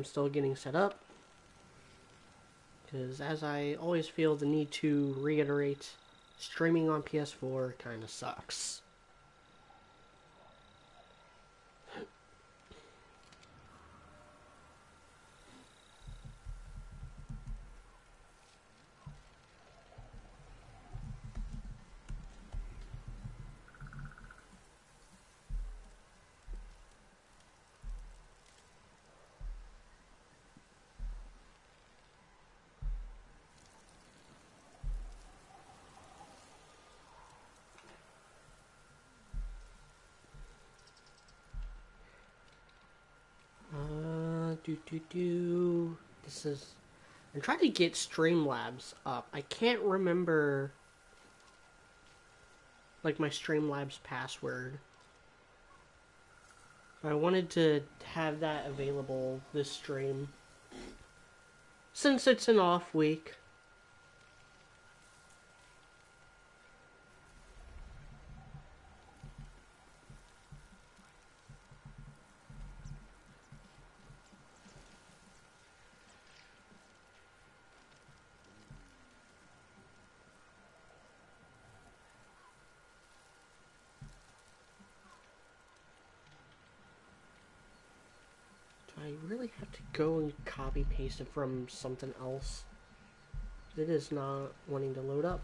I'm still getting set up. Because as I always feel the need to reiterate, streaming on PS4 kind of sucks. This is... I'm trying to get Streamlabs up. I can't remember, like, my Streamlabs password. I wanted to have that available this stream, since it's an off week. I really have to go and copy paste it from something else. It is not wanting to load up.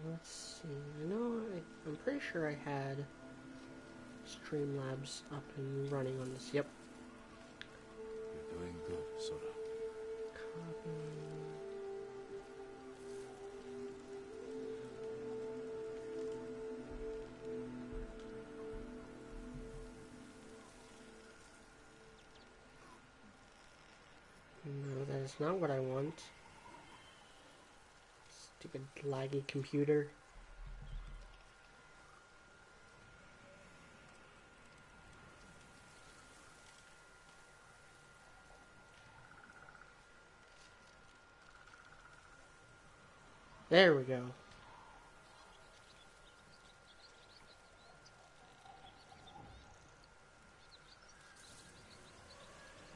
Let's see. I'm pretty sure I had Streamlabs up and running on this. Yep. You're doing good, Sora. Copy. No, that is not what I want. Stupid laggy computer. There we go.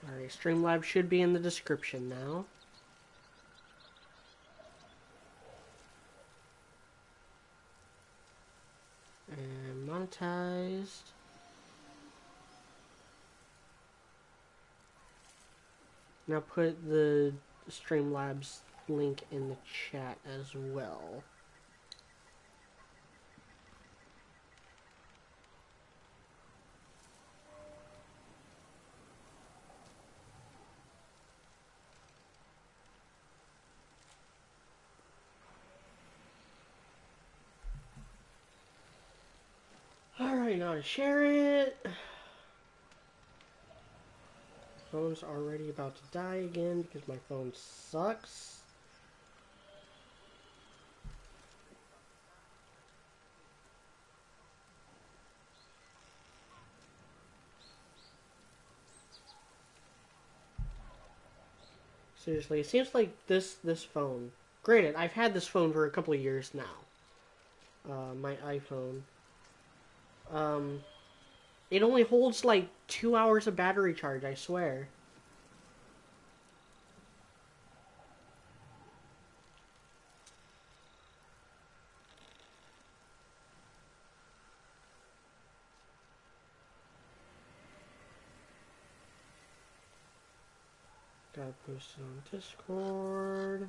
Alright, Streamlabs should be in the description now. And monetized. Now put the Streamlabs link in the chat as well. Alright, now to share it. Phone's already about to die again because my phone sucks. Seriously, it seems like this phone. Granted, I've had this phone for a couple of years now. My iPhone. It only holds like 2 hours of battery charge, I swear. Gotta post it on Discord.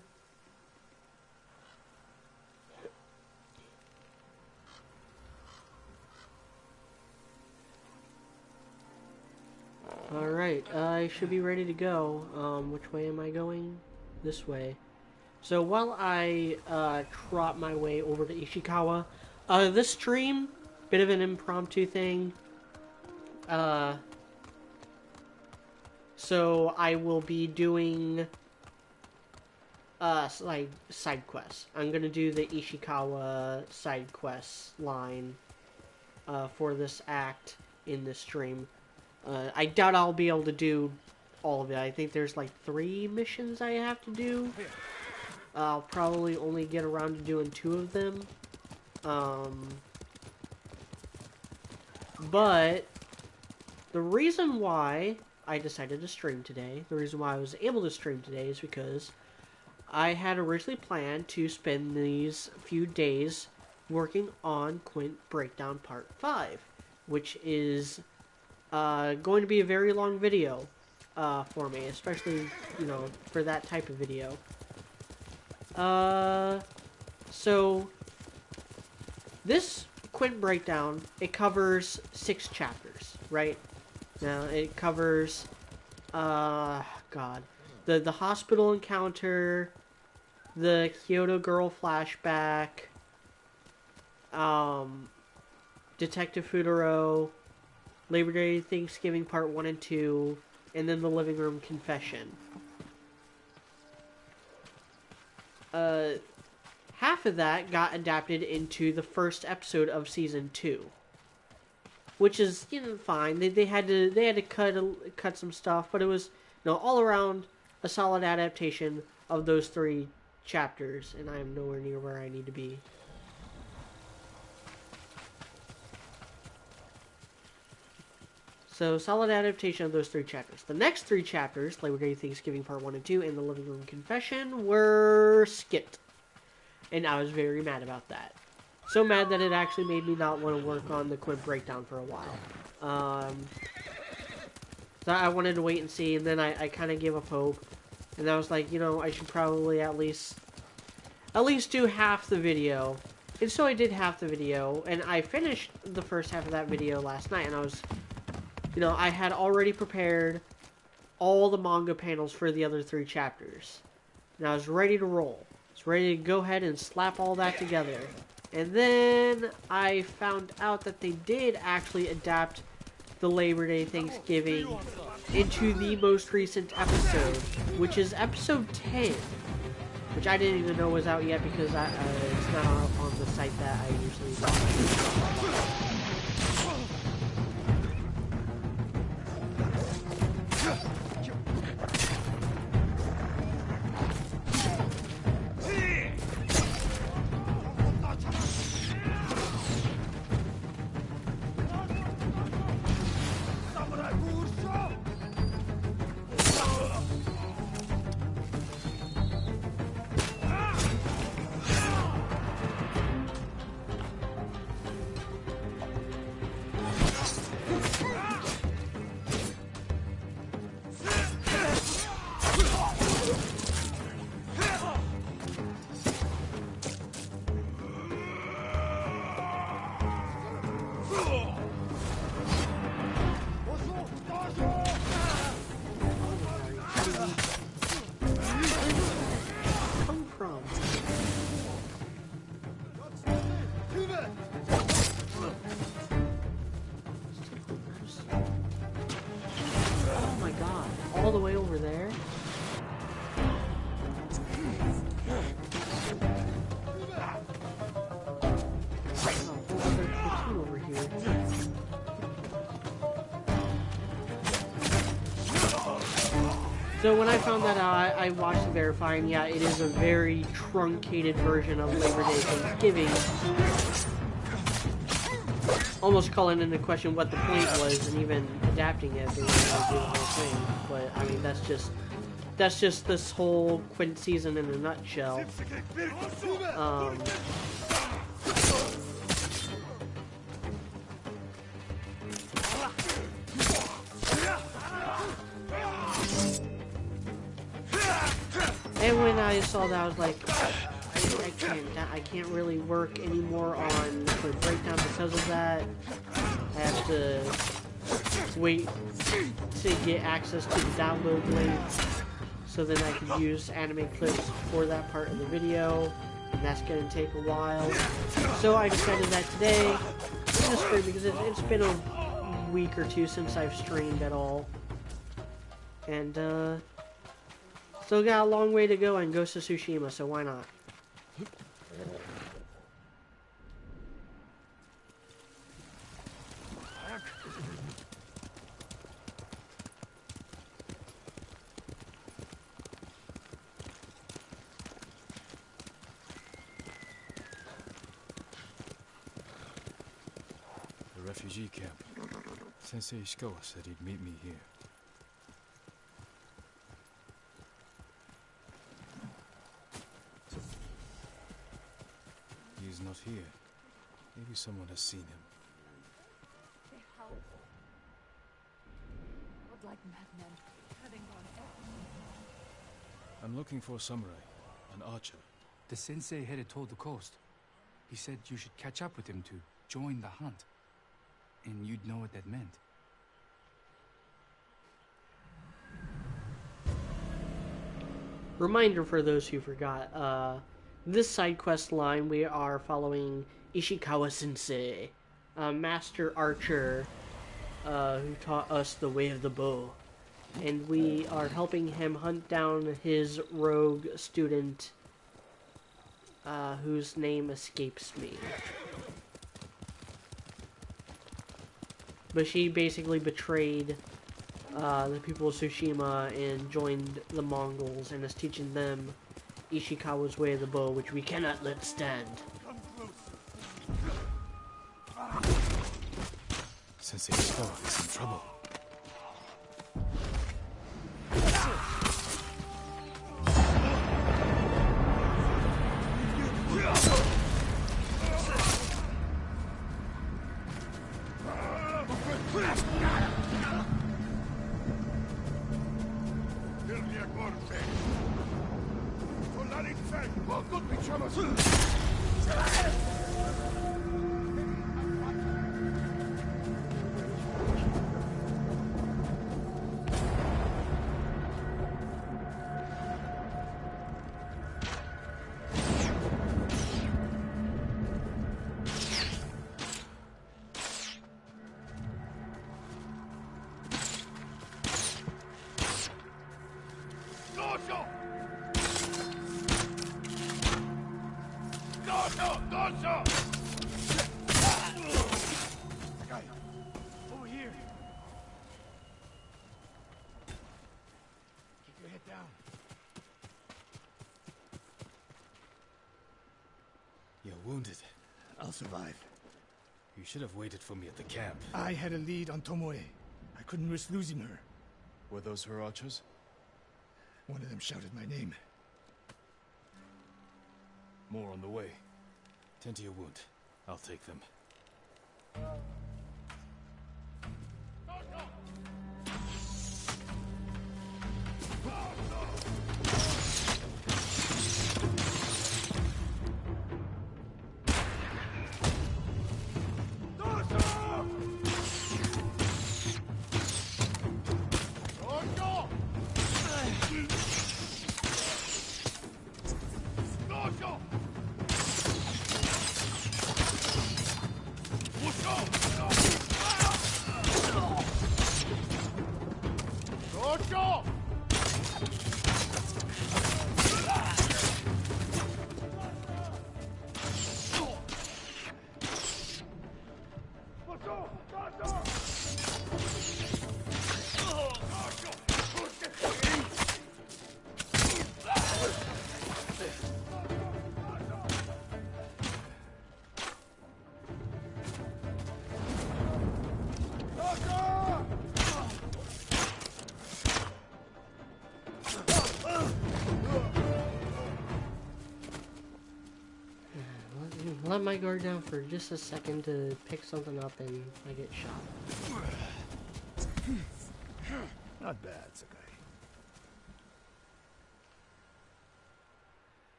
Alright, I should be ready to go. Which way am I going? This way. So while I trot my way over to Ishikawa, this stream, bit of an impromptu thing. So I will be doing like side quests. I'm gonna do the Ishikawa side quest line for this act in this stream. I doubt I'll be able to do all of it. I think there's like 3 missions I have to do. I'll probably only get around to doing 2 of them. But the reason why I decided to stream today, the reason why I was able to stream today is because I had originally planned to spend these few days working on Quint Breakdown Part 5, which is going to be a very long video for me, especially, you know, for that type of video. So this Quint Breakdown, it covers 6 chapters, right? Now, it covers, God, the hospital encounter, the Kyoto girl flashback, Detective Futuro, Labor Day Thanksgiving Part 1 and 2, and then the living room confession. Half of that got adapted into the first episode of season 2, which is, you know, fine. They had to cut some stuff, but it was, you know, all around a solid adaptation of those 3 chapters, and I am nowhere near where I need to be. So, solid adaptation of those 3 chapters. The next 3 chapters, Labor Day Thanksgiving Part 1 and 2, and the Living Room Confession, were skipped. And I was very mad about that. So mad that it actually made me not want to work on the Quint Breakdown for a while. So I wanted to wait and see, and then I kind of gave up hope. And I was like, you know, I should probably at least do half the video. And so I did half the video, and I finished the first half of that video last night, and I was, you know, I had already prepared all the manga panels for the other 3 chapters. And I was ready to roll. I was ready to go ahead and slap all that together. And then I found out that they did actually adapt the Labor Day Thanksgiving into the most recent episode, which is episode 10, which I didn't even know was out yet because it's not on the site that I usually watch. All the way over there? Over here. So when I found that out, I watched the verify, and yeah, it is a very truncated version of Labor Day Thanksgiving. Almost calling into question what the point was, and even adapting it, they were going to do the whole thing. But I mean, that's just this whole Quint season in a nutshell. And when I saw that, I was like, I can't really work anymore on the breakdown because of that. I have to wait to get access to the download link so then I can use anime clips for that part of the video, and that's going to take a while. So I decided that today I'm going to stream because it's been a week or 2 since I've streamed at all, and still got a long way to go on Ghost of Tsushima, so why not? refugee camp. Sensei Ishikawa said he'd meet me here. He's not here. Maybe someone has seen him. They howl. What like madmen, having gone everywhere. I'm looking for a samurai, an archer. The sensei headed toward the coast. He said you should catch up with him to join the hunt. And you'd know what that meant. Reminder for those who forgot, this side quest line we are following Ishikawa Sensei, a master archer who taught us the way of the bow. And we are helping him hunt down his rogue student whose name escapes me. But she basically betrayed the people of Tsushima and joined the Mongols and is teaching them Ishikawa's way of the bow, which we cannot let stand. Sensei Ishikawa is in trouble. Over here. Keep your head down. You're wounded. I'll survive. You should have waited for me at the camp. I had a lead on Tomoe. I couldn't risk losing her. Were those her archers? One of them shouted my name. More on the way. Tend to your wound. I'll take them. Let my guard down for just a second to pick something up and I get shot. Not bad, Sakai.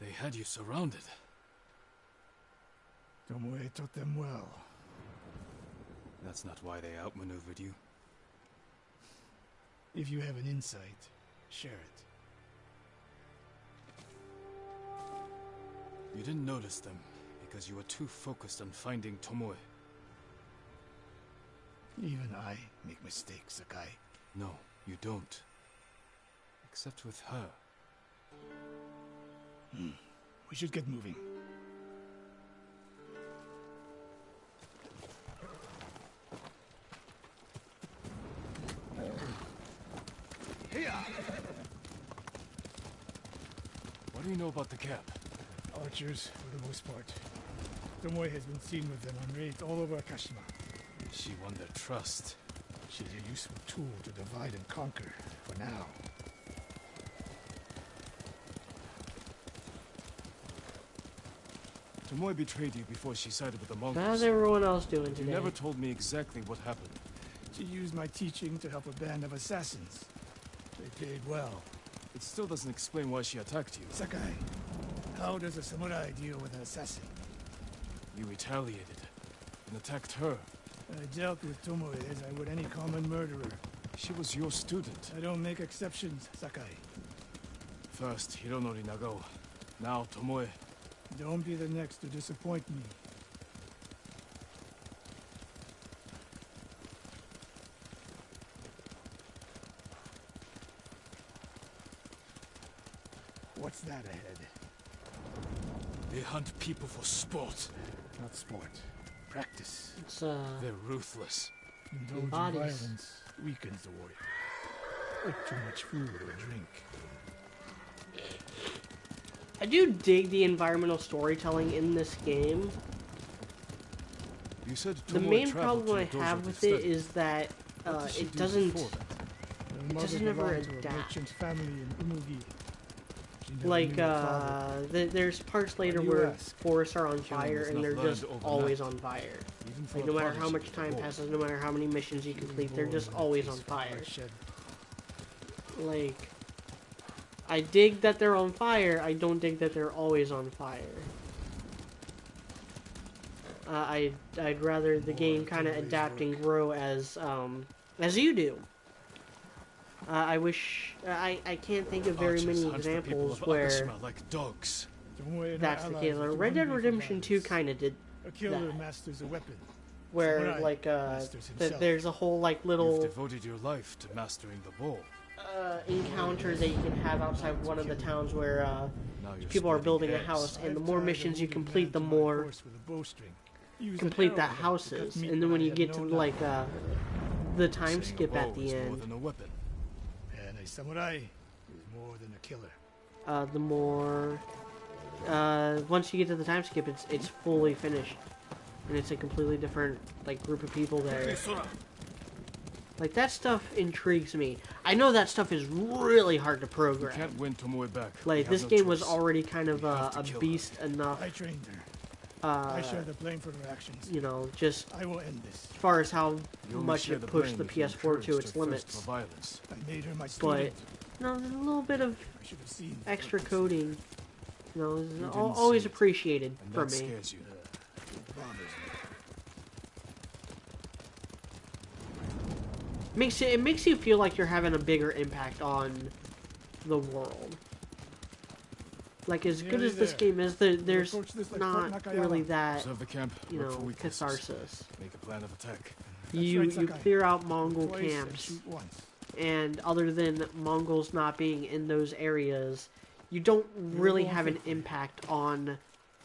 They had you surrounded. Tomoe taught them well. That's not why they outmaneuvered you. If you have an insight, share it. You didn't notice them because you were too focused on finding Tomoe. Even I make mistakes, Sakai. No, you don't. Except with her. We should get moving. What do you know about the camp? Archers, for the most part. Tomoe has been seen with them on raids all over Kashima. She won their trust. She's a useful tool to divide and conquer, for now. Tomoe betrayed you before she sided with the Mongols. How's everyone else doing You today? never told me exactly what happened. She used my teaching to help a band of assassins. They paid well. It still doesn't explain why she attacked you. Sakai, how does a samurai deal with an assassin? You retaliated and attacked her. I dealt with Tomoe as I would any common murderer. She was your student. I don't make exceptions, Sakai. First, Hironori Nagao. Now, Tomoe. Don't be the next to disappoint me. What's that ahead? They hunt people for sport. Not sport. Practice. It's They're ruthless. Indulgent bodies. violence weakens the warrior. Like too much food or drink. I do dig the environmental storytelling in this game. You said The Tomoe main traveled problem I to the dojo have to with study. it is that What did she it do doesn't before that? Her mother doesn't ever belonged to a adapt. merchant family in Umugi. She never like knew her father. there's parts later Why do you where ask? forests are on Killing fire is and not they're learned just overnight. always on fire. Even for Like a no matter how prodigy much of the time war. passes, no matter how many missions you complete, they're just always on fire. Like, I dig that they're on fire. I don't dig that they're always on fire. I'd rather the game kind of adapt and grow as you do. I wish I can't think of very Archers many hunt the people examples of where Akashima like dogs. Tomoe and her that's the allies case. are too Red Dead hungry for Redemption 2 violence. kind of did A killer that. masters a weapon. where Samurai like masters himself. there's a whole like You've little devoted your life to mastering the bow. encounter that you can have outside one of the towns where Now you're people are splitting building a hairs. house, and the I've more tied a missions you wounded complete, man the to my more horse with a bowstring. Used an complete arrow that to cut house is. meat And then when I you had get to no knife. like the time Saying a skip bow at the is more end, than a weapon. And a samurai is more than a killer. the more once you get to the time skip, it's fully finished, and it's a completely different like group of people there. Like that stuff intrigues me. I know that stuff is really hard to You program. can't win Tomoe back. We Like have this no game was choice. already kind of We have to a kill her. beast enough. I trained her. I share the blame for her actions. You know, just I will end this. as far as how You only much share it the pushed the blame if you PS4 to encouraged its her limits. thirst for violence. I made her my But student. you know, there's a little bit of I should have seen. the extra purpose. coding, you know, is didn't always see it, appreciated And for that me. scares you. It bothers me. It makes you feel like you're having a bigger impact on the world. Like as good Nearly as this there. game is, there's approach this like not Fort Nakayama. really that, Observe the camp. you Look for know, weaknesses. catharsis. Make a plan of attack. You right, Sakai. clear out Mongol Twice and camps, shoot once. and other than Mongols not being in those areas, you don't really going have an quickly. impact on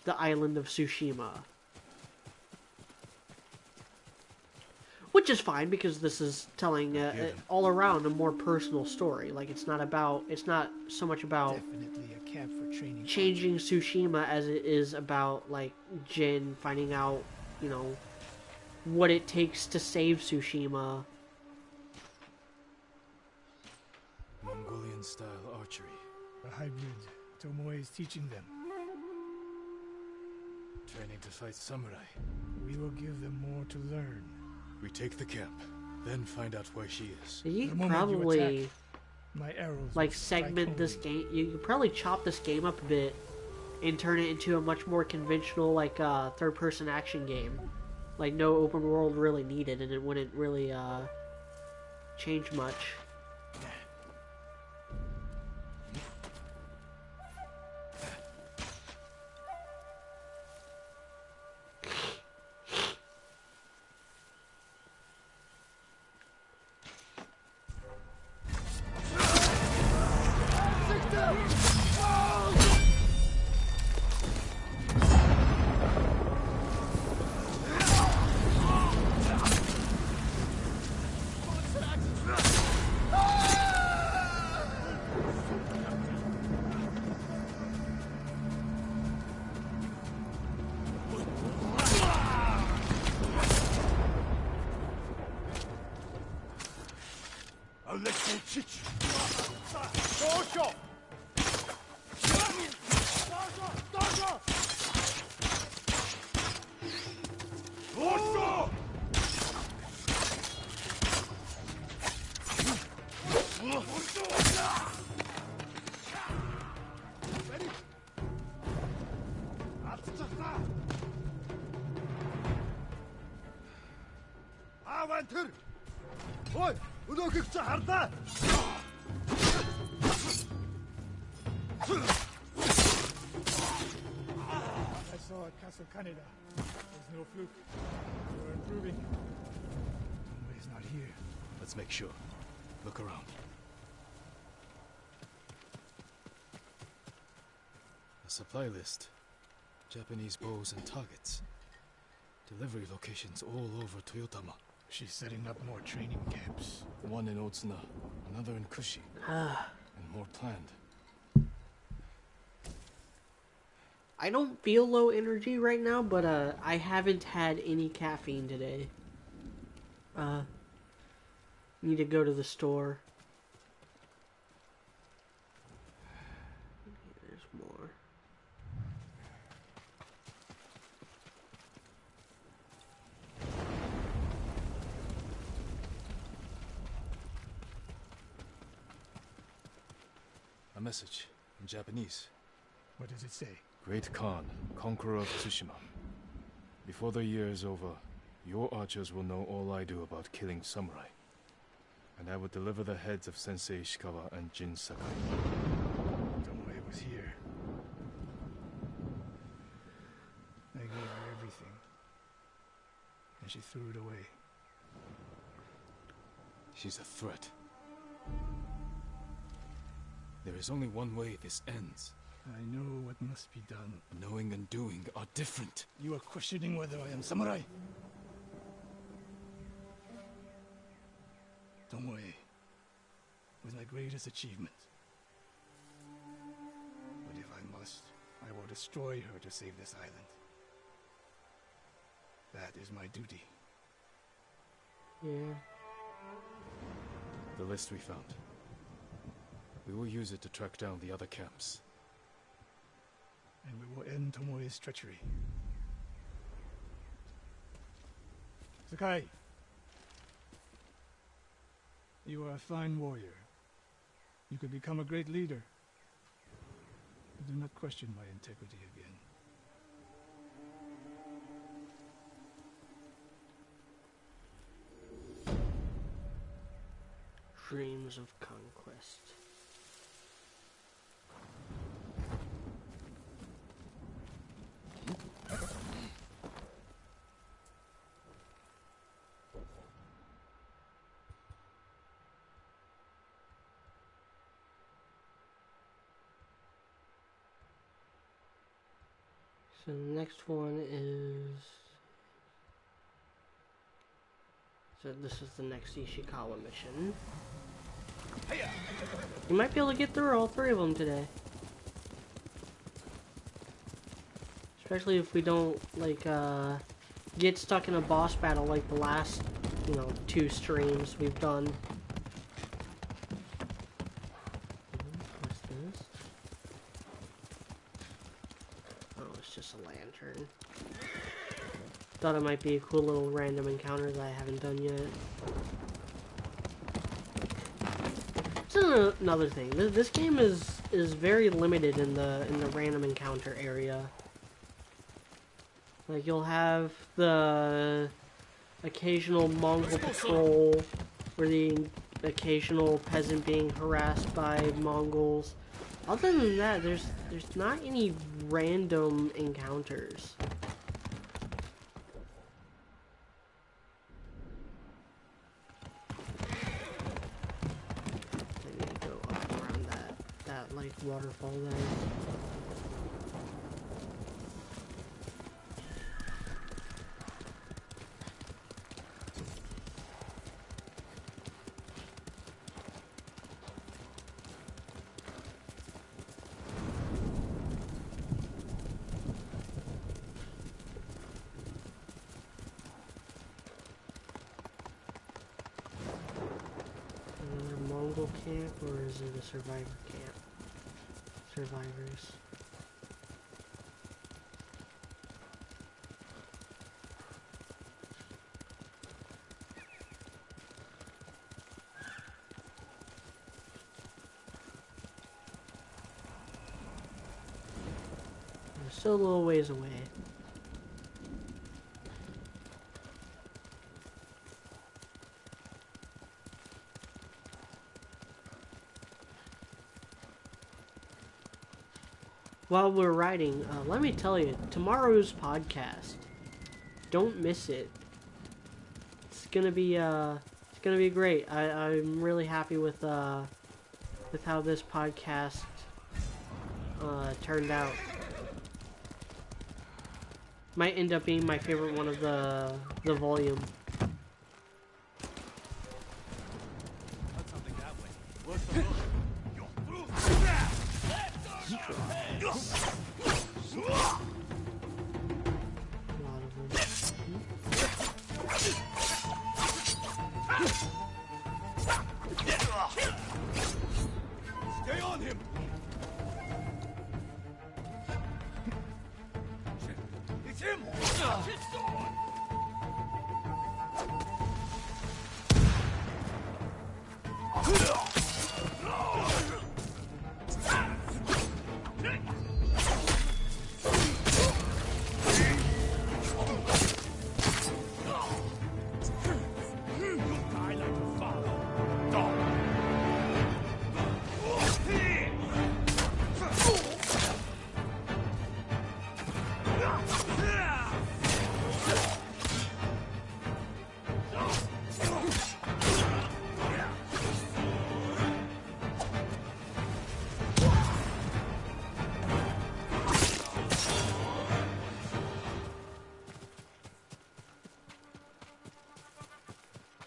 the island of Tsushima. Which is fine because this is telling all around a more personal story. Like it's not so much about Definitely a camp for training. changing Tsushima as it is about like Jin finding out, you know, what it takes to save Tsushima. Mongolian-style archery. A hybrid. Tomoe is teaching them. Training to fight samurai. We will give them more to learn. We take the camp, then find out where she is. You The could moment you probably attack, my arrows like will strike segment this only. game. You could probably chop this game up a bit and turn it into a much more conventional like third-person action game. Like no open world really needed, and it wouldn't really change much. I saw at Castle Canada. There's no fluke. We're improving. Tomoe's not here. Let's make sure. Look around. A supply list. Japanese bows and targets. Delivery locations all over Toyotama. She's setting up more training camps. One in Otsuna, another in Kushi, and more planned. I don't feel low energy right now, but I haven't had any caffeine today. Need to go to the store. There's more. A message in Japanese. What does it say? Great Khan, conqueror of Tsushima. Before the year is over, your archers will know all I do about killing samurai. And I will deliver the heads of Sensei Ishikawa and Jin Sakai. Tomoe was here. I gave her everything. And she threw it away. She's a threat. There is only one way this ends. I know what must be done. Knowing and doing are different. You are questioning whether I am samurai. Tomoe was my greatest achievement. But if I must, I will destroy her to save this island. That is my duty. Yeah. The list we found. We will use it to track down the other camps. And we will end Tomoe's treachery. Sakai. You are a fine warrior. You could become a great leader. But do not question my integrity again. Dreams of conquest. So the next one is... So this is the next Ishikawa mission. You might be able to get through all three of them today. Especially if we don't, like, get stuck in a boss battle like the last, 2 streams we've done. What's this? Oh, it's just a lantern. Thought it might be a cool little random encounter that I haven't done yet. This is another thing. This game is very limited in the random encounter area. Like, you'll have the occasional Mongol patrol, or the occasional peasant being harassed by Mongols. Other than that, there's not any random encounters. I need to go up around that like waterfall there. medical camp or is it a survivor camp? Survivors. We're still a little ways away. While we're riding, let me tell you, tomorrow's podcast, don't miss it. It's gonna be great. I'm really happy with how this podcast turned out. Might end up being my favorite one of the volume. Not something that way. What's the look? A lot of them. Stay on him! It's him!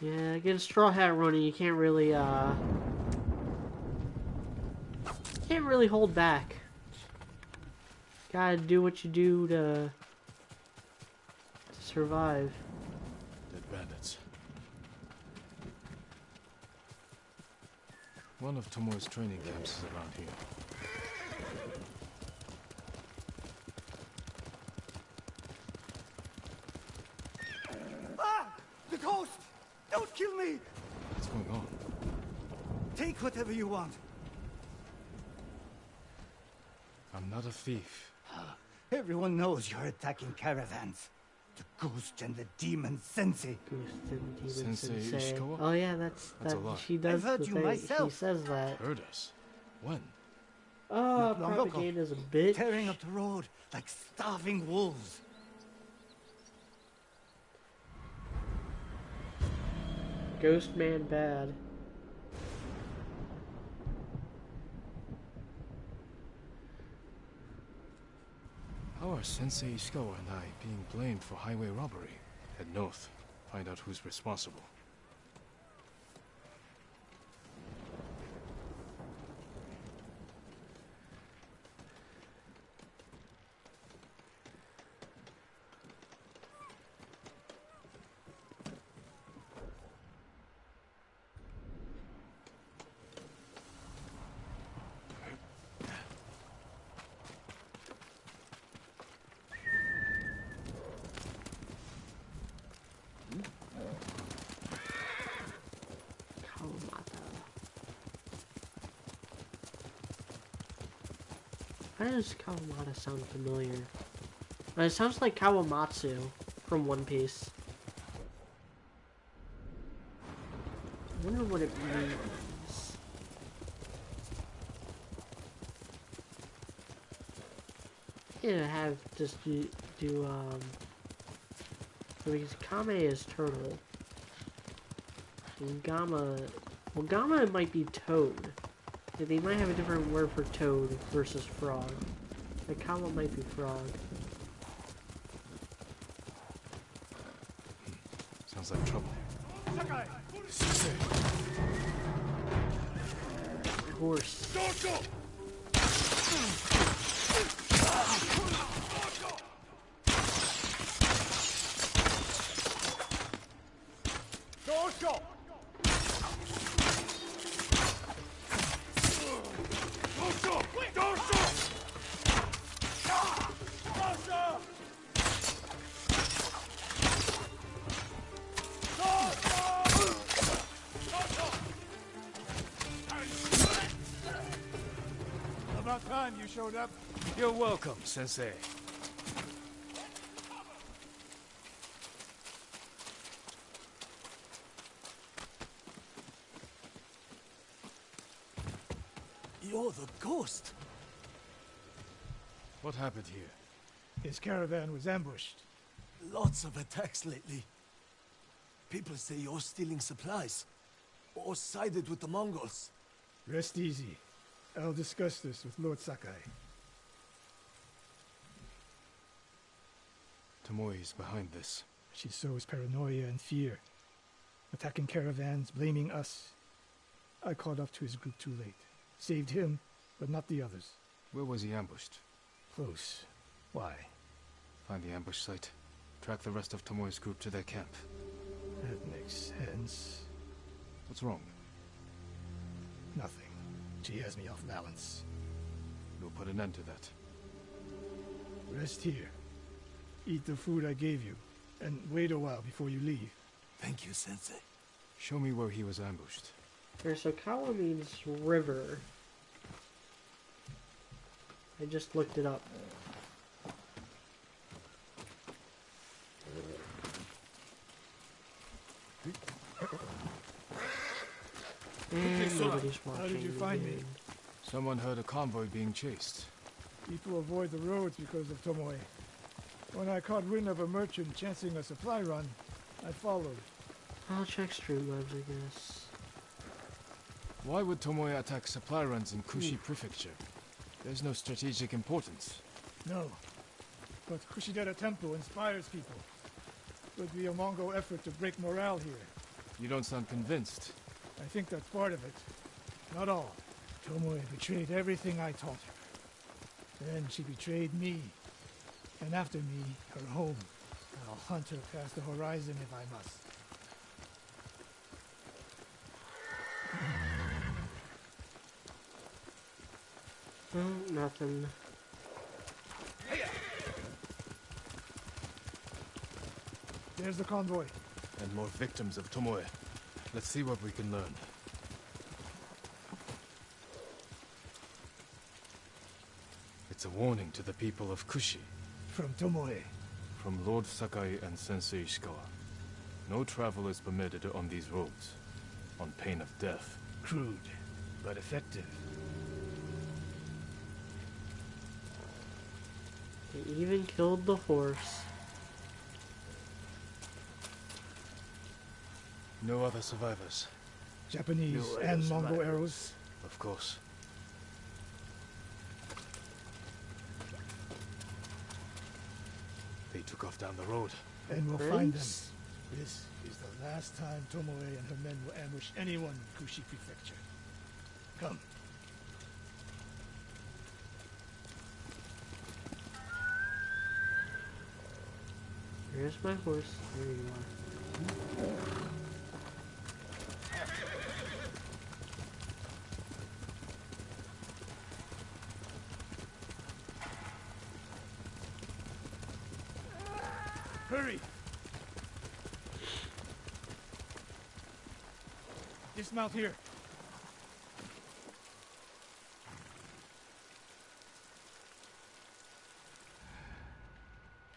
Yeah, get a straw hat running. You can't really hold back. Gotta do what you do to survive. Dead bandits. One of Tomoe's training camps is around here. Ah! The ghost! Don't kill me! What's going on? Take whatever you want. I'm not a thief. Everyone knows you're attacking caravans. The ghost and the demon sensei. Ghost and Demon Sensei Sensei. Ishikawa? Oh yeah, that's That's a that. lie. She does. I've heard you myself. She says that. Heard us? When? Oh, Not long ago. propaganda's a bitch. Tearing up the road like starving wolves. Ghost man bad. How are Sensei Ishikawa and I being blamed for highway robbery? Head north. Find out who's responsible. Kawamata. Why does Kawamata sound familiar? It sounds like Kawamatsu from One Piece. I wonder what it means. Yeah, have just do because Kame is turtle. And Gamma, well, Gamma might be toad. Yeah, they might have a different word for toad versus frog. Like Kama might be frog. Sounds like trouble. Horse. you showed up. You're welcome, Sensei. You're the ghost. What happened here? His caravan was ambushed. Lots of attacks lately. People say you're stealing supplies. Or sided with the Mongols. Rest easy. I'll discuss this with Lord Sakai. Tomoe is behind this. She sows paranoia and fear. Attacking caravans, blaming us. I caught up to his group too late. Saved him, but not the others. Where was he ambushed? Close. Why? Find the ambush site. Track the rest of Tomoe's group to their camp. That makes sense. What's wrong? Nothing. She has me off balance. We'll put an end to that. Rest here. Eat the food I gave you, and wait a while before you leave. Thank you, Sensei. Show me where he was ambushed. Okay, so Kawa means river. I just looked it up. And nobody's watching. How did you find me? Someone heard a convoy being chased. People avoid the roads because of Tomoe. When I caught wind of a merchant chancing a supply run, I followed. I'll check Streamlabs, I guess. Why would Tomoe attack supply runs in Kushi Prefecture? There's no strategic importance. No. But Kushidera Temple inspires people. Would be a Mongol effort to break morale here. You don't sound convinced. I think that's part of it. Not all. Tomoe betrayed everything I taught her. Then she betrayed me. And after me, her home. I'll hunt her past the horizon if I must. Nothing. There's the convoy. And more victims of Tomoe. Let's see what we can learn. It's a warning to the people of Kushi. From Tomoe. From Lord Sakai and Sensei Ishikawa. No travel is permitted on these roads, on pain of death. Crude, but effective. They even killed the horse. No other survivors. Japanese and Mongol arrows. Of course. They took off down the road. And we'll find them. Nice. This is the last time Tomoe and her men will ambush anyone in Kushi Prefecture. Come. Here's my horse. There you are. Hurry! Dismount here.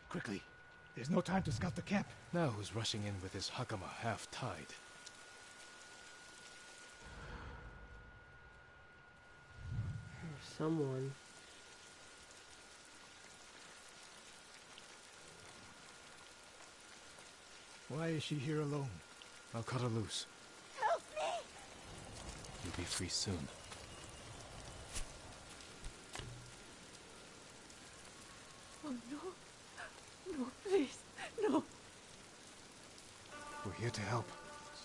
Quickly. There's no time to scout the camp. Now who's rushing in with his hakama half-tied? There's someone. Why is she here alone? I'll cut her loose. Help me! You'll be free soon. Oh no. No, please. No. We're here to help.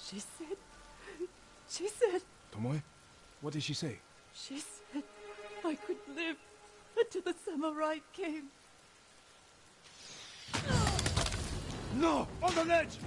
She said, Tomoe? What did she say? she said I could live until the samurai came. No! On the ledge!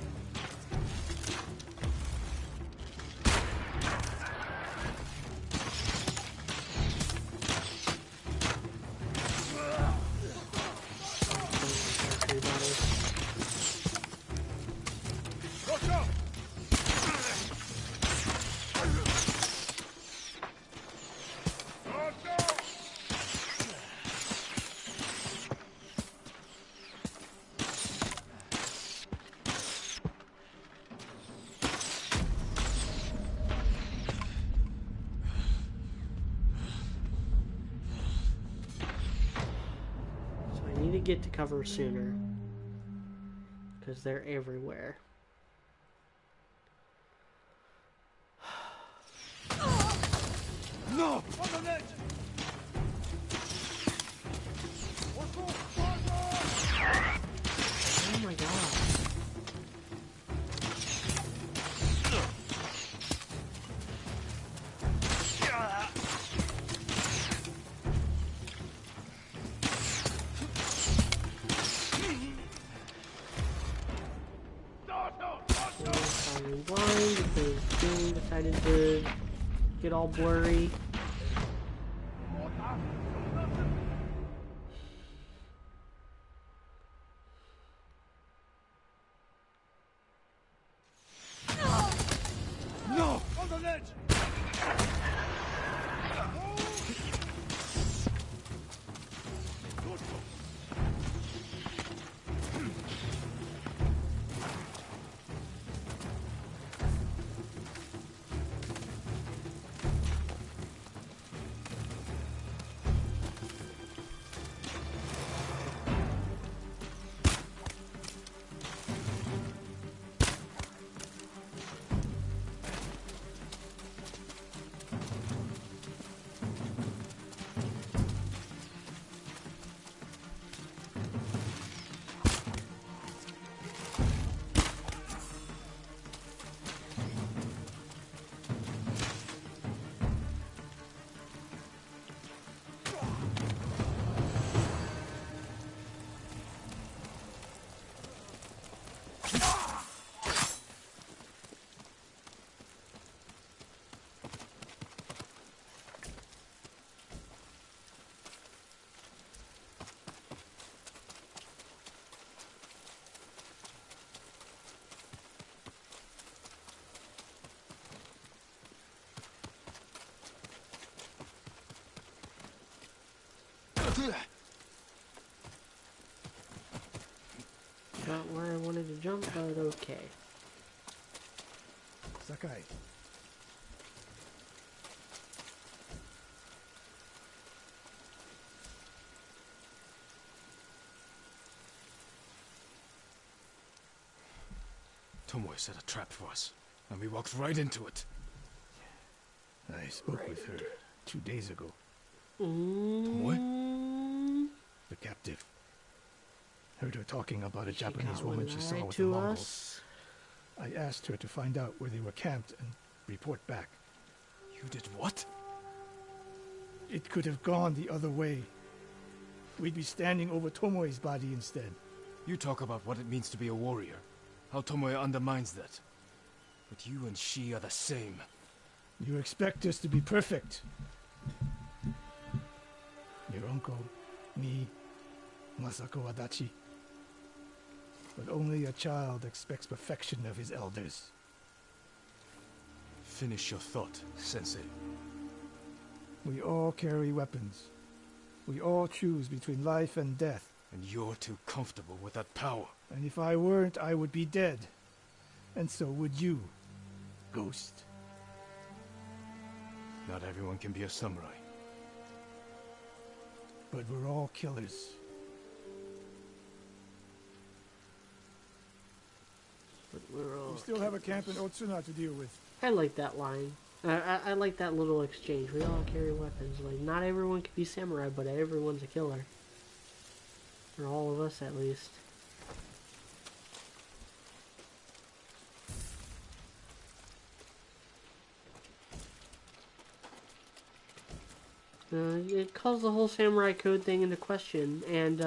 get to cover sooner. Because they're everywhere. No! On the ledge! Oh my god. I'm blind because June decided to get all blurry. No! On the ledge! Not where I wanted to jump, but okay. Sakai. Tomoe set a trap for us, and we walked right into it. I spoke with her 2 days ago. Mm, The captive. Heard her talking about a Japanese Ishikawa woman she saw lied with the to Mongols. us. I asked her to find out where they were camped and report back. You did what? It could have gone the other way. We'd be standing over Tomoe's body instead. You talk about what it means to be a warrior, how Tomoe undermines that. But you and she are the same. You expect us to be perfect. Your uncle, me, Masako Adachi. But only a child expects perfection of his elders. Finish your thought, Sensei. We all carry weapons. We all choose between life and death. And you're too comfortable with that power. And if I weren't, I would be dead. And so would you, Ghost. Not everyone can be a samurai. But we're all killers. But we're all... We still have a camp in Otsuna to deal with. I like that line. I like that little exchange. We all carry weapons. Like, not everyone can be samurai, but everyone's a killer. Or all of us, at least. It calls the whole samurai code thing into question, and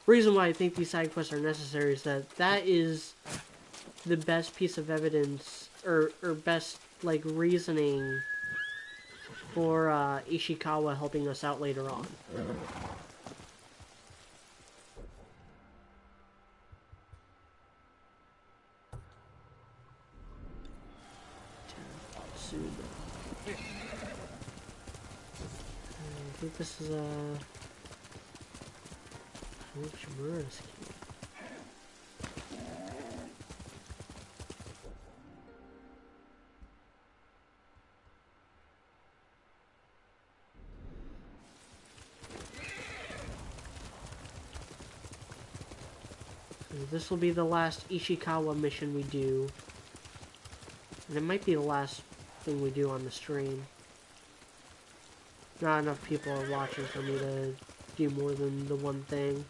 reason why I think these side quests are necessary is that is the best piece of evidence, or best, like, reasoning for Ishikawa helping us out later on. I think this is Shimura's key. this will be the last Ishikawa mission we do. And it might be the last thing we do on the stream. Not enough people are watching for me to do more than the one thing.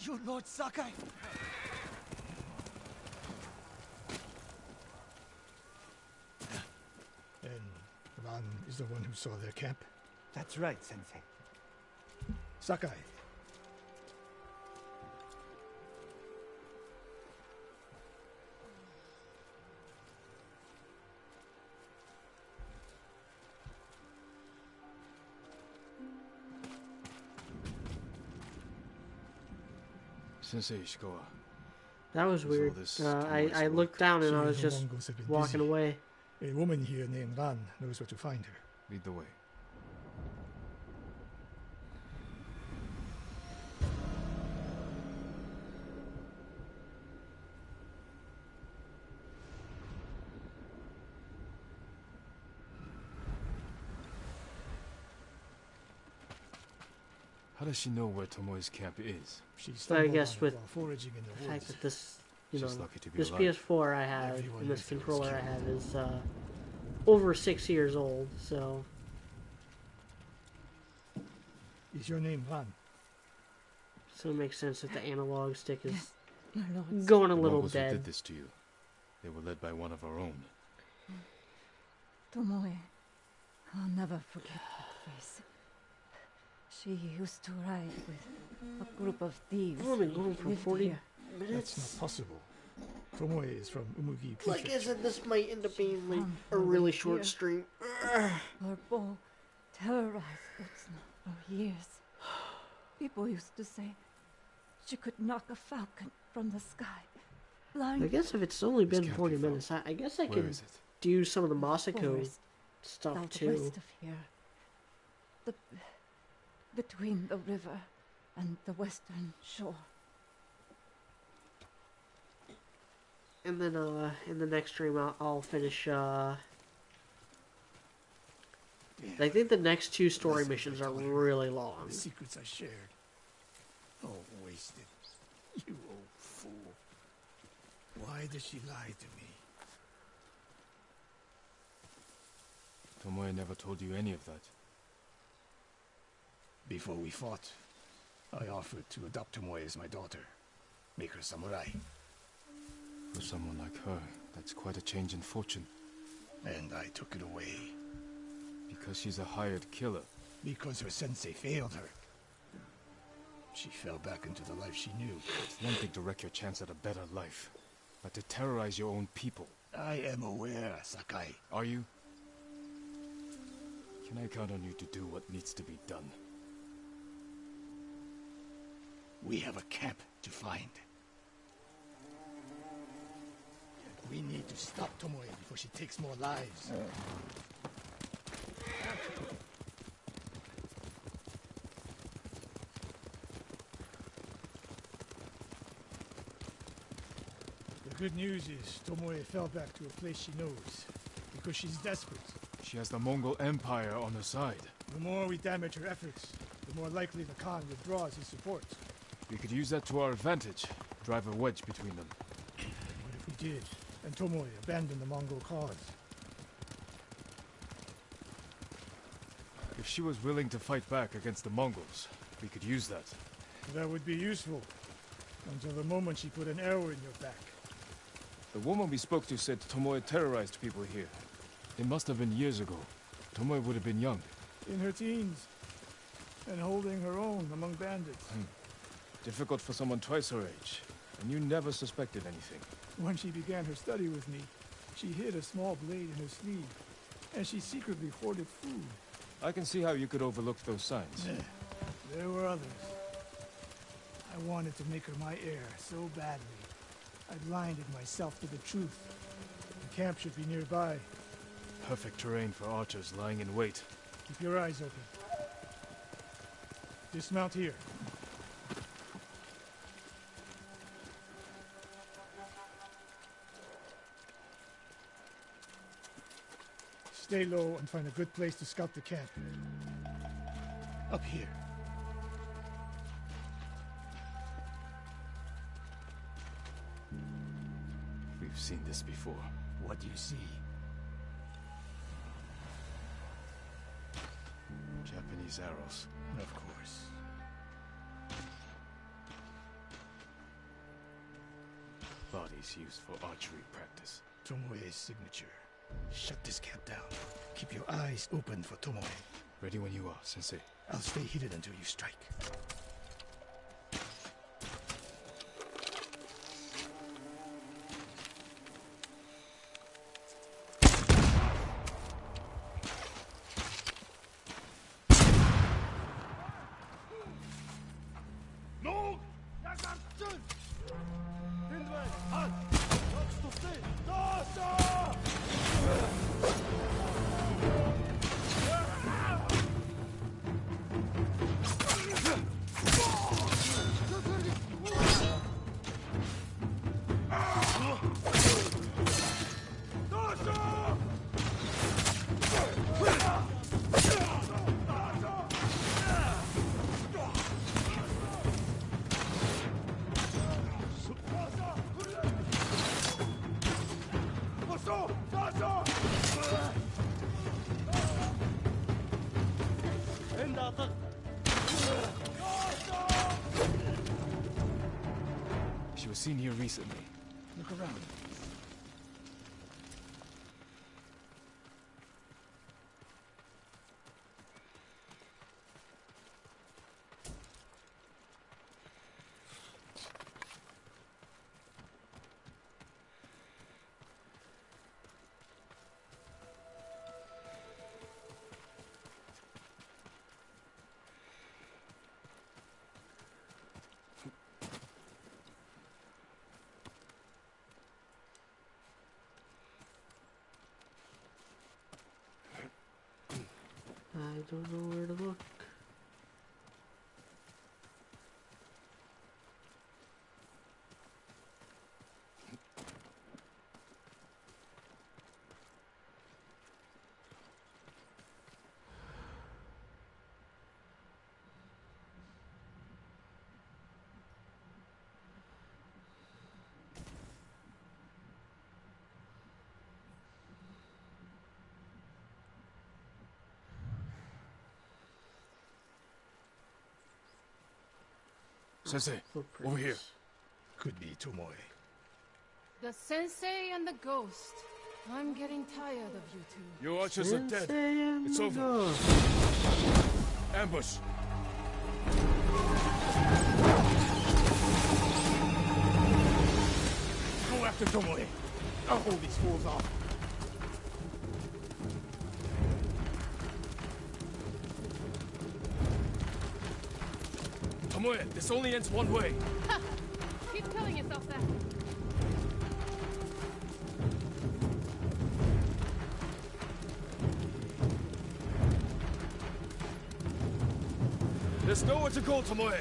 Your Lord Sakai? And Ran is the one who saw their camp? That's right, Sensei. Sakai. Sensei Ishikawa. That was There's all weird. this I Tomoe's looked work. down and She I and was the just Mongols have been walking busy. away. A woman here named Ran knows where to find her. Lead the way. How does she know where Tomoe's camp is? She I stumbled guess on it with while foraging in The the fact woods. that this, you She's know, lucky to be this alive. PS4 I have Everyone and this here was controller I killed. have is over 6 years old, so Is your name Ran? it makes sense that the analog stick is Yes, my lords. going a The little Mongols who dead. did this to you, they were led by one of our own. Tomoe. I'll never forget that face. She used to ride with a group of thieves. We've only been going who for lived 40 here. That's minutes. not possible. Tomoe is from Umugi Like I Prefecture. said, this might end up being like found a her really way short here. stream. Her bow terrorized Utsuna for years. People used to say she could knock a falcon from the sky. Blind I guess if it's only This been can't 40 be minutes, I guess I Where could is it? do some of the Masako forest stuff too. southwest of here. The between the river and the western shore. And then in the next stream I'll finish I think the next two story missions are really long. The secrets I shared. Oh, wasted. You old fool. Why does she lie to me? Tomoe never told you any of that. Before we fought, I offered to adopt Tomoe as my daughter. Make her samurai. For someone like her, that's quite a change in fortune. And I took it away. Because she's a hired killer. Because her sensei failed her. She fell back into the life she knew. It's one thing to wreck your chance at a better life, but to terrorize your own people. I am aware, Sakai. Are you? Can I count on you to do what needs to be done? We have a camp to find. We need to stop Tomoe before she takes more lives. The good news is Tomoe fell back to a place she knows. Because she's desperate. She has the Mongol Empire on her side. The more we damage her efforts, the more likely the Khan withdraws his support. We could use that to our advantage. Drive a wedge between them. What if we did, and Tomoe abandoned the Mongol cause? If she was willing to fight back against the Mongols, we could use that. That would be useful. Until the moment she put an arrow in your back. The woman we spoke to said Tomoe terrorized people here. It must have been years ago. Tomoe would have been young. In her teens. And holding her own among bandits. Difficult for someone twice her age. And you never suspected anything. When she began her study with me, she hid a small blade in her sleeve. And she secretly hoarded food. I can see how you could overlook those signs. There were others. I wanted to make her my heir so badly. I blinded myself to the truth. The camp should be nearby. perfect terrain for archers lying in wait. Keep your eyes open. Dismount here. Stay low and find a good place to scout the camp. Up here. We've seen this before. What do you see? Japanese arrows. Of course. Bodies used for archery practice. Tomoe's signature. Shut this camp down. Keep your eyes open for Tomoe. Ready when you are, Sensei. I'll stay hidden until you strike. She was seen here recently. Look around. I don't know where to look. Sensei, Footprints. over here. Could be Tomoe. The sensei and the ghost. I'm getting tired of you two. Your archers are dead. Sensei and It's the over. ghost. Ambush! Go after Tomoe. I'll hold these fools off. Tomoe, this only ends one way. Ha! Keep telling yourself that. There's nowhere to go, Tomoe.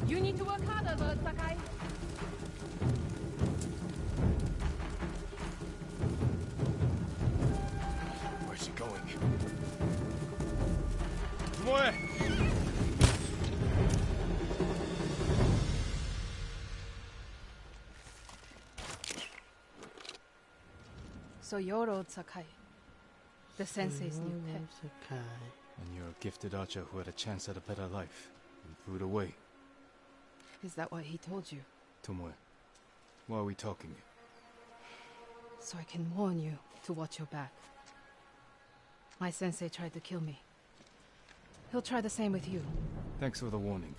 You need to work harder, Lord Sakai. Where's she going? Tomoe! So you're Lord Sakai, the sensei's new pet. Sakai. And you're a gifted archer who had a chance at a better life. You threw it away. Is that what he told you? Tomoe, why are we talking? So I can warn you to watch your back. My sensei tried to kill me. He'll try the same with you. Thanks for the warning,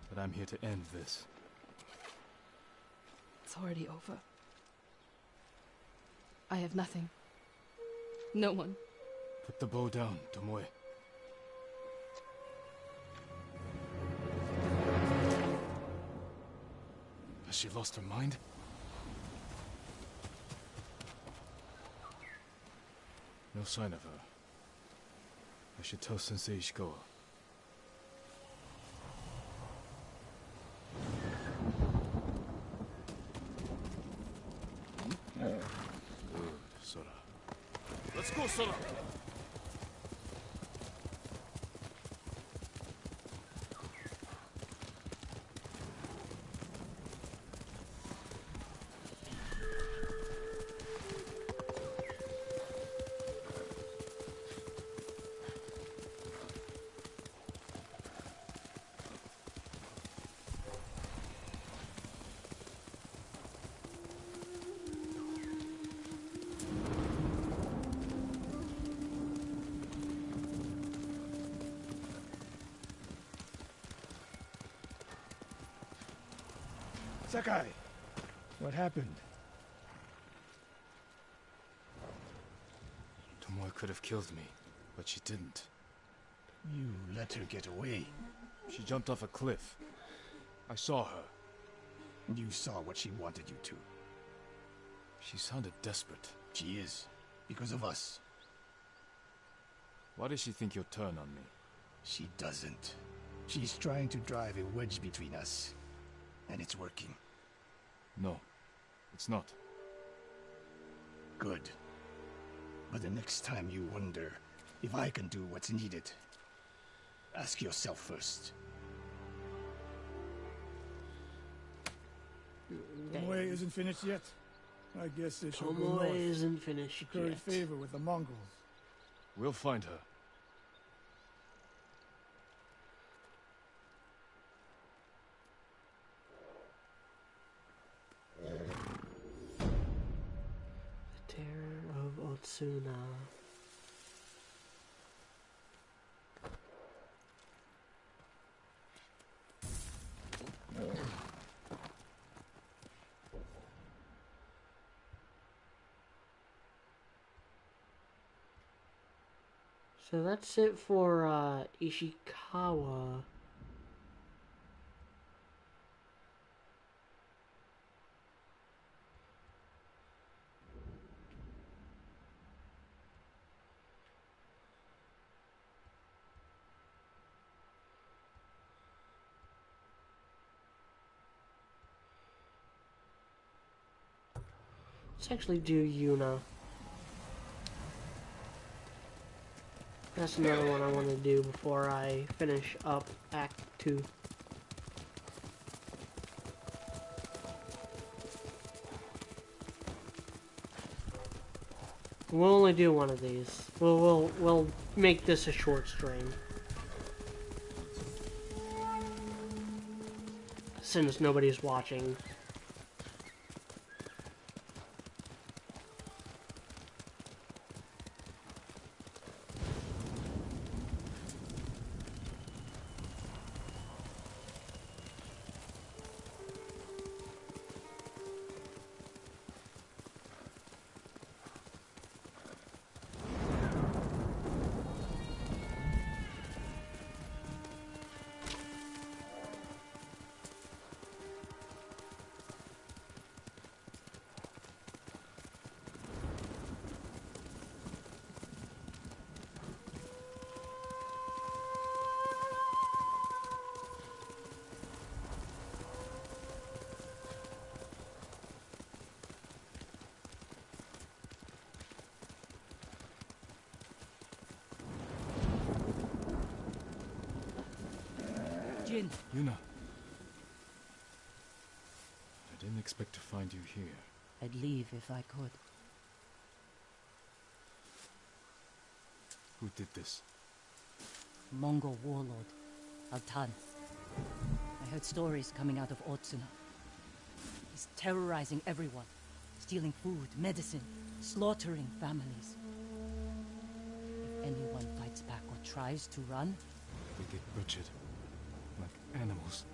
but I'm here to end this. It's already over. I have nothing. No one. Put the bow down, Tomoe. Has she lost her mind? No sign of her. I should tell Sensei Ishikawa. Good, Sora. Let's go, Sora! Sakai, what happened? Tomoe could have killed me, but she didn't. You let her get away. She jumped off a cliff. I saw her. You saw what she wanted you to. She sounded desperate. She is. Because of us. Why does she think you'll turn on me? She doesn't. She's trying to drive a wedge between us. And it's working. No, it's not. Good. But the next time you wonder if I can do what's needed, ask yourself first. Tomoe isn't finished yet. I guess they should Tomoe isn't finished curry yet. favor with the Mongols. We'll find her. The Terror of Otsuna. So that's it for Ishikawa. Let's actually do Yuna. That's another one I want to do before I finish up Act 2. We'll only do one of these. We'll make this a short stream. Since nobody's watching. Jin. Yuna. I didn't expect to find you here. I'd leave if I could. Who did this? Mongol warlord, Altan. I heard stories coming out of Otsuna. He's terrorizing everyone, stealing food, medicine, slaughtering families. If anyone fights back or tries to run, They get butchered. Like animals.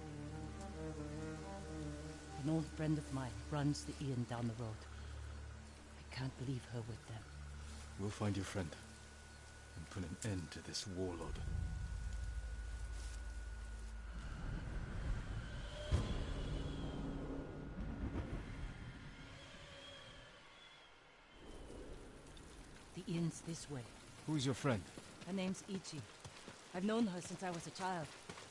an old friend of mine runs the inn down the road. I can't leave her with them. We'll find your friend. And put an end to this warlord. The inn's this way. Who's your friend? Her name's Ichi. I've known her since I was a child.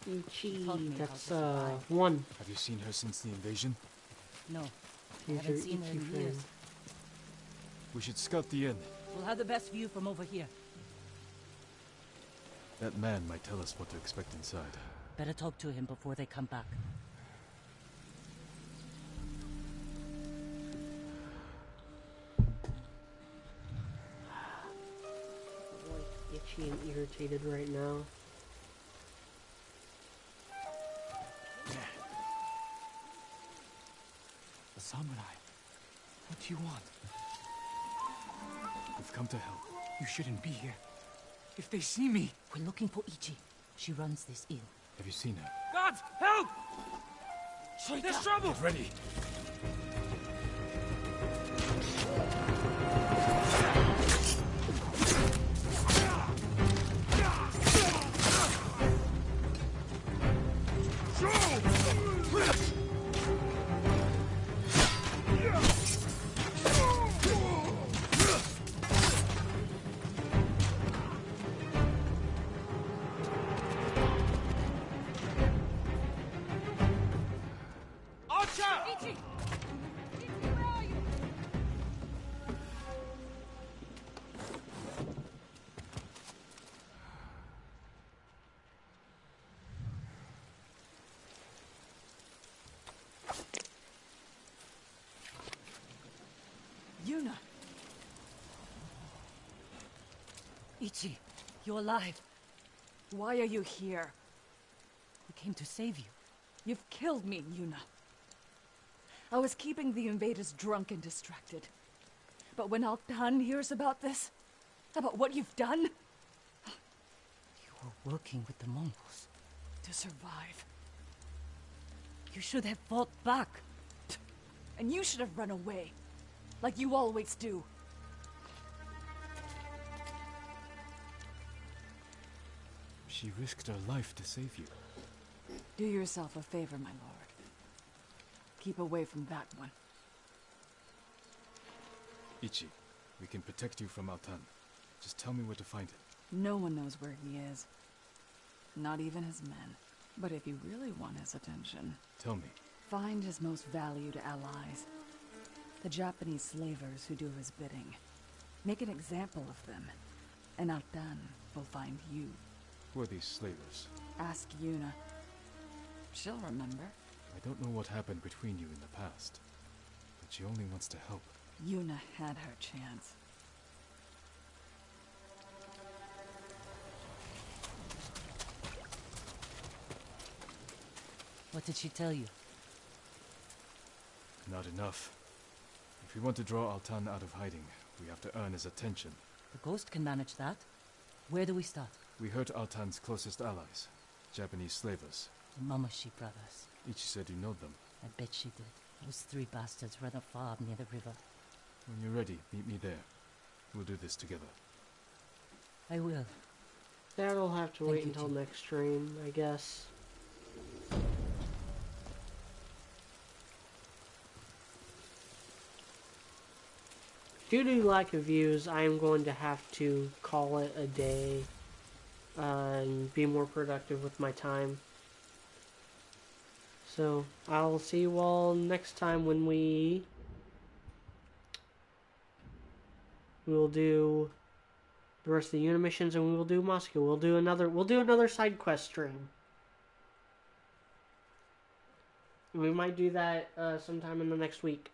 Ichi, Taught me how that's to survive. one. Have you seen her since the invasion? No, I Here's haven't your seen her Ichi in friend. years. We should scout the inn. We'll have the best view from over here. That man might tell us what to expect inside. Better talk to him before they come back. I'm like itchy and irritated right now. The samurai. What do you want? We've come to help. You shouldn't be here. If they see me... We're looking for Ichi. She runs this inn. Have you seen her? Gods, help! There's trouble! Get ready! Ichi! Ichi, where are you? Yuna! Ichi, you're alive. Why are you here? We came to save you. You've killed me, Yuna. I was keeping the invaders drunk and distracted. But when Altan hears about this, about what you've done, You were working with the Mongols. to survive. You should have fought back. And you should have run away, like you always do. She risked her life to save you. Do yourself a favor, my lord. Keep away from that one. Ichi, we can protect you from Altan. Just tell me where to find him. No one knows where he is. Not even his men. But if you really want his attention, Tell me. find his most valued allies. The Japanese slavers who do his bidding. Make an example of them, and Altan will find you. Who are these slavers? Ask Yuna. She'll remember. I don't know what happened between you in the past, but she only wants to help. Yuna had her chance. What did she tell you? Not enough. If we want to draw Altan out of hiding, we have to earn his attention. The ghost can manage that. Where do we start? We hurt Altan's closest allies, Japanese slavers. The Mamashi brothers. Ichi said you know them. I bet she did. Those three bastards run a farm near the river. When you're ready, meet me there. We'll do this together. I will. That'll have to Thank wait you, until Chief. next stream, I guess. Due to lack of views, I am going to have to call it a day and be more productive with my time. So, I'll see you all next time when we will do the rest of the unit missions, and we will do Moscow. We'll do another side quest stream. We might do that sometime in the next week.